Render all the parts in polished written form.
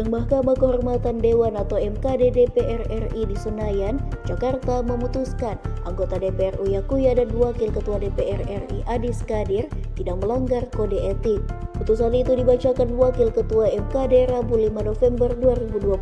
Sidang Mahkamah Kehormatan Dewan atau MKD DPR RI di Senayan, Jakarta memutuskan anggota DPR Uya Kuya dan Wakil Ketua DPR RI Adis Kadir tidak melanggar kode etik. Putusan itu dibacakan Wakil Ketua MKD Rabu 5 November 2025.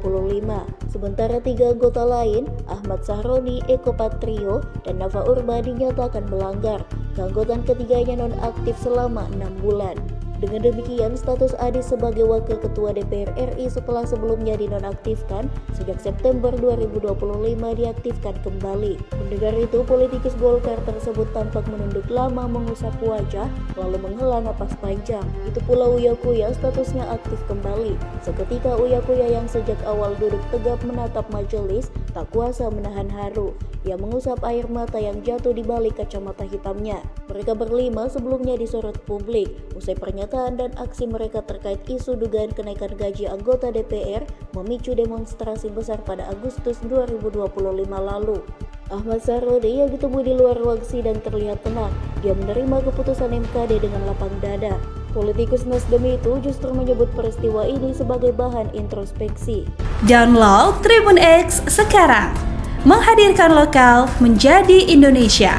Sementara 3 anggota lain, Ahmad Sahroni, Eko Patrio, dan Nafa Urba dinyatakan melanggar. Keanggotaan ketiganya nonaktif selama 6 bulan. Dengan demikian, status Adis sebagai Wakil Ketua DPR RI setelah sebelumnya dinonaktifkan sejak September 2025 diaktifkan kembali. Mendengar itu, politikus Golkar tersebut tampak menunduk lama mengusap wajah lalu menghela napas panjang. Itu pula Uya Kuya statusnya aktif kembali. Seketika Uya Kuya yang sejak awal duduk tegap menatap majelis tak kuasa menahan haru. Ia mengusap air mata yang jatuh di balik kacamata hitamnya. Mereka berlima sebelumnya disorot publik usai pernyataan dan aksi mereka terkait isu dugaan kenaikan gaji anggota DPR memicu demonstrasi besar pada Agustus 2025 lalu. Ahmad Sahroni yang ditemui di luar ruang sidang terlihat tenang. Dia menerima keputusan MKD dengan lapang dada. Politikus Nasdem itu justru menyebut peristiwa ini sebagai bahan introspeksi. Download Tribun X sekarang, menghadirkan lokal menjadi Indonesia.